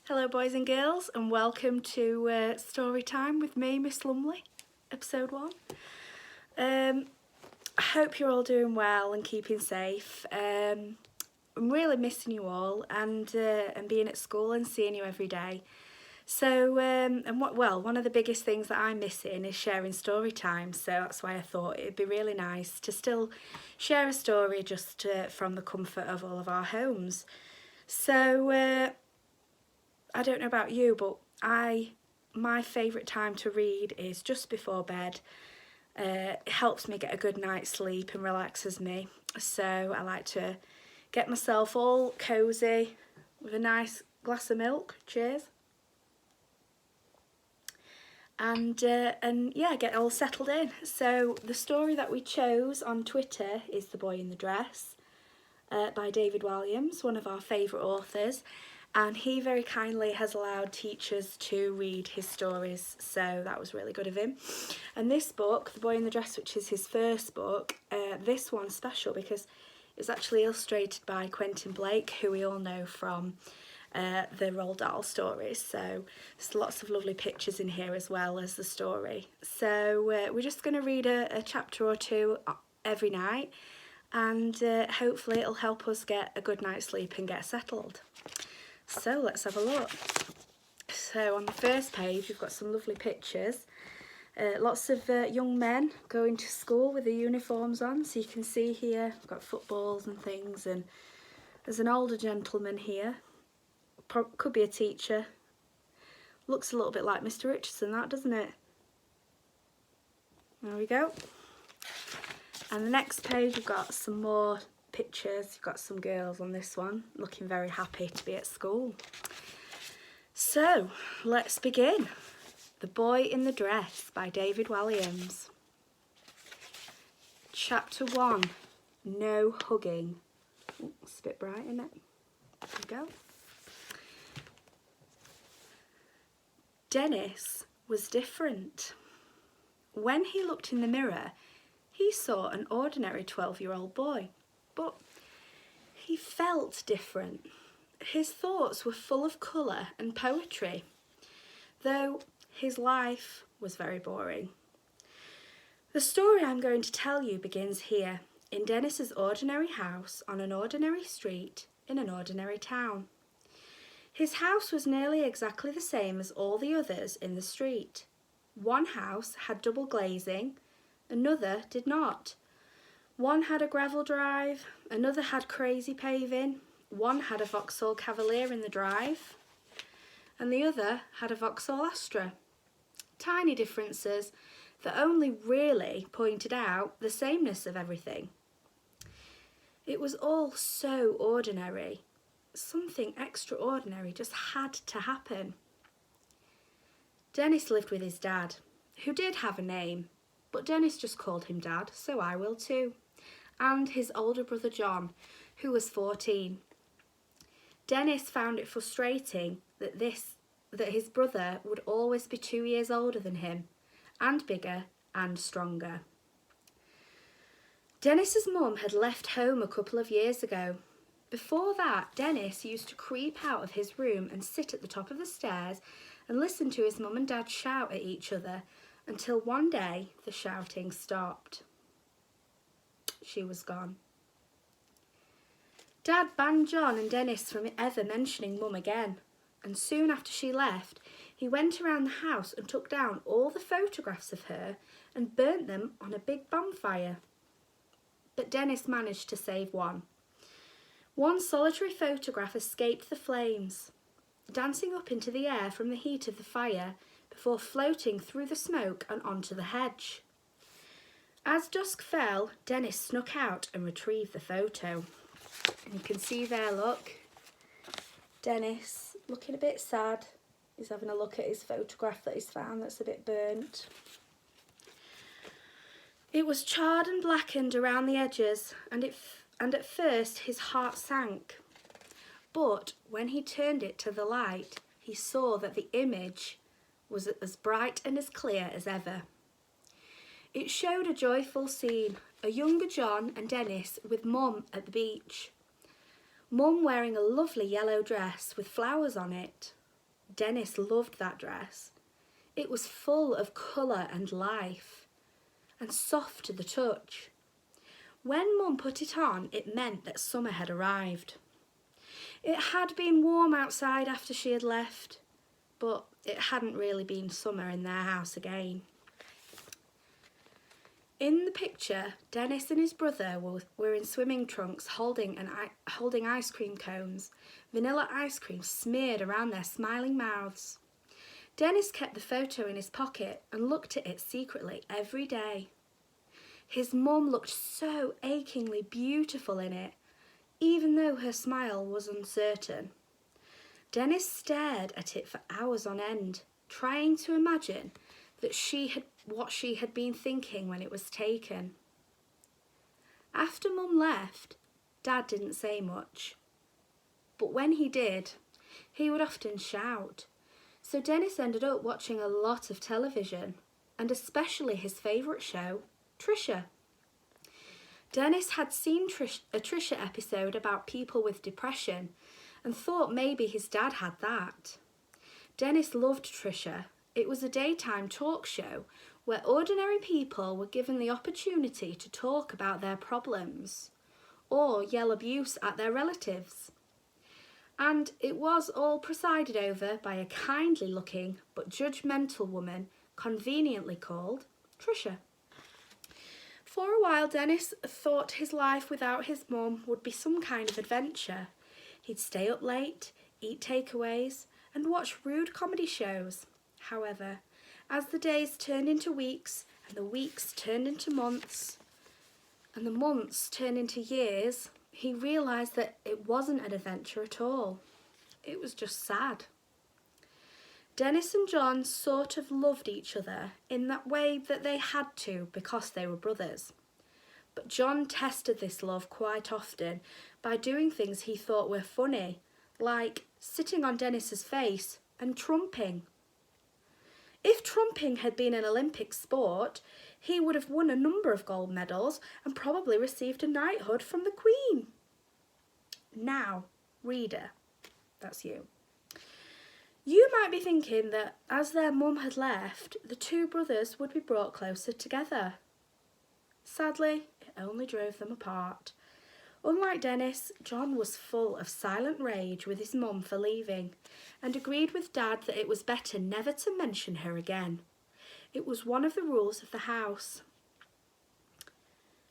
Hello boys and girls, and welcome to Story Time with me, Miss Lumley, episode 1. I hope you're all doing well and keeping safe. I'm really missing you all and being at school and seeing you every day. So, one of the biggest things that I'm missing is sharing story time, so that's why I thought it'd be really nice to still share a story just from the comfort of all of our homes. So, I don't know about you, but my favourite time to read is just before bed. It helps me get a good night's sleep and relaxes me. So I like to get myself all cosy with a nice glass of milk. Cheers. And yeah, get all settled in. So the story that we chose on Twitter is The Boy in the Dress by David Walliams, one of our favourite authors. And he very kindly has allowed teachers to read his stories, so that was really good of him. And this book, The Boy in the Dress, which is his first book, this one's special because it's actually illustrated by Quentin Blake, who we all know from the Roald Dahl stories. So there's lots of lovely pictures in here as well as the story. So we're just going to read a chapter or two every night, and hopefully it'll help us get a good night's sleep and get settled. So let's have a look. So on the first page we've got some lovely pictures. Lots of young men going to school with their uniforms on. So you can see here we've got footballs and things, and there's an older gentleman here. Could be a teacher. Looks a little bit like Mr. Richardson, that, doesn't it? There we go. And the next page we've got some more pictures. You've got some girls on this one looking very happy to be at school. So let's begin. The Boy in the Dress by David Walliams. Chapter 1, No Hugging. Ooh, it's a bit bright, isn't it? There we go. Dennis was different. When he looked in the mirror, he saw an ordinary 12-year-old boy. But he felt different. His thoughts were full of colour and poetry, though his life was very boring. The story I'm going to tell you begins here, in Dennis's ordinary house on an ordinary street in an ordinary town. His house was nearly exactly the same as all the others in the street. One house had double glazing, another did not. One had a gravel drive, another had crazy paving, one had a Vauxhall Cavalier in the drive, and the other had a Vauxhall Astra. Tiny differences that only really pointed out the sameness of everything. It was all so ordinary. Something extraordinary just had to happen. Dennis lived with his dad, who did have a name, but Dennis just called him Dad, so I will too. And his older brother John, who was 14. Dennis found it frustrating that his brother would always be 2 years older than him, and bigger and stronger. Dennis's mum had left home a couple of years ago. Before that, Dennis used to creep out of his room and sit at the top of the stairs and listen to his mum and dad shout at each other until one day the shouting stopped. She was gone. Dad banned John and Dennis from ever mentioning Mum again, and soon after she left, he went around the house and took down all the photographs of her and burnt them on a big bonfire. But Dennis managed to save one. One solitary photograph escaped the flames, dancing up into the air from the heat of the fire before floating through the smoke and onto the hedge. As dusk fell, Dennis snuck out and retrieved the photo. And you can see there, look, Dennis looking a bit sad. He's having a look at his photograph that he's found that's a bit burnt. It was charred and blackened around the edges, and at first his heart sank. But when he turned it to the light, he saw that the image was as bright and as clear as ever. It showed a joyful scene, a younger John and Dennis with Mum at the beach. Mum wearing a lovely yellow dress with flowers on it. Dennis loved that dress. It was full of colour and life, and soft to the touch. When Mum put it on, it meant that summer had arrived. It had been warm outside after she had left, but it hadn't really been summer in their house again. In the picture, Dennis and his brother were in swimming trunks holding ice cream cones, vanilla ice cream smeared around their smiling mouths. Dennis kept the photo in his pocket and looked at it secretly every day. His mum looked so achingly beautiful in it, even though her smile was uncertain. Dennis stared at it for hours on end, trying to imagine what she had been thinking when it was taken. After Mum left, Dad didn't say much. But when he did, he would often shout. So Dennis ended up watching a lot of television, and especially his favourite show, Trisha. Dennis had seen a Trisha episode about people with depression and thought maybe his dad had that. Dennis loved Trisha. It was a daytime talk show where ordinary people were given the opportunity to talk about their problems or yell abuse at their relatives. And it was all presided over by a kindly looking but judgmental woman conveniently called Trisha. For a while, Dennis thought his life without his mum would be some kind of adventure. He'd stay up late, eat takeaways, and watch rude comedy shows. However, as the days turned into weeks, and the weeks turned into months, and the months turned into years, he realised that it wasn't an adventure at all. It was just sad. Dennis and John sort of loved each other in that way that they had to because they were brothers. But John tested this love quite often by doing things he thought were funny, like sitting on Dennis's face and trumping. If trumping had been an Olympic sport, he would have won a number of gold medals and probably received a knighthood from the Queen. Now, reader, that's you. You might be thinking that as their mum had left, the two brothers would be brought closer together. Sadly, it only drove them apart. Unlike Dennis, John was full of silent rage with his mum for leaving and agreed with Dad that it was better never to mention her again. It was one of the rules of the house.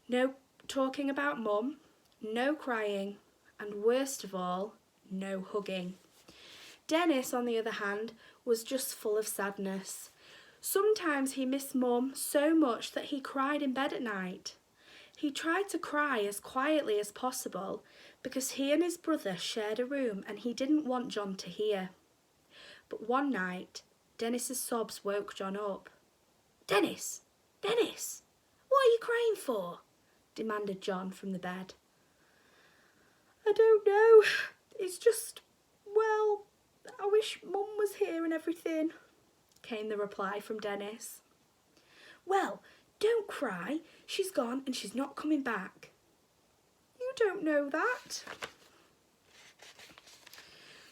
No talking about Mum, no crying, and worst of all, no hugging. Dennis, on the other hand, was just full of sadness. Sometimes he missed Mum so much that he cried in bed at night. He tried to cry as quietly as possible because he and his brother shared a room and he didn't want John to hear. But one night, Dennis's sobs woke John up. "Dennis! Dennis! What are you crying for?" demanded John from the bed. "I don't know. It's just, well, I wish Mum was here and everything," came the reply from Dennis. "Well, don't cry. She's gone and she's not coming back." "You don't know that."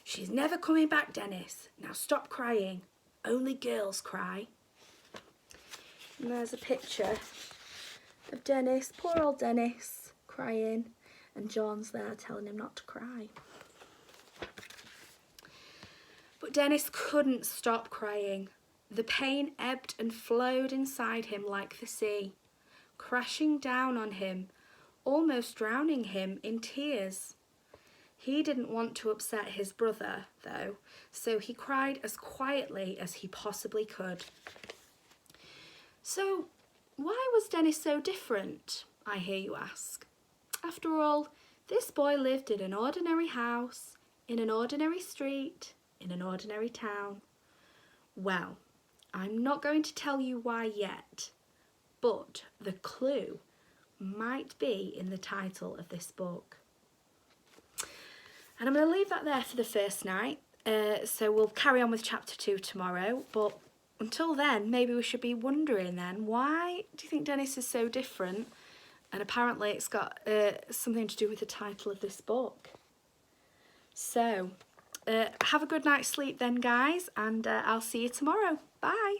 "She's never coming back, Dennis. Now stop crying. Only girls cry." And there's a picture of Dennis, poor old Dennis, crying, and John's there telling him not to cry. But Dennis couldn't stop crying. The pain ebbed and flowed inside him like the sea, crashing down on him, almost drowning him in tears. He didn't want to upset his brother, though, so he cried as quietly as he possibly could. So, why was Dennis so different, I hear you ask? After all, this boy lived in an ordinary house, in an ordinary street, in an ordinary town. Well, I'm not going to tell you why yet, but the clue might be in the title of this book. And I'm going to leave that there for the first night, so we'll carry on with chapter 2 tomorrow, but until then, maybe we should be wondering then, why do you think Dennis is so different? And apparently it's got something to do with the title of this book. So, Have a good night's sleep then, guys, and I'll see you tomorrow. Bye.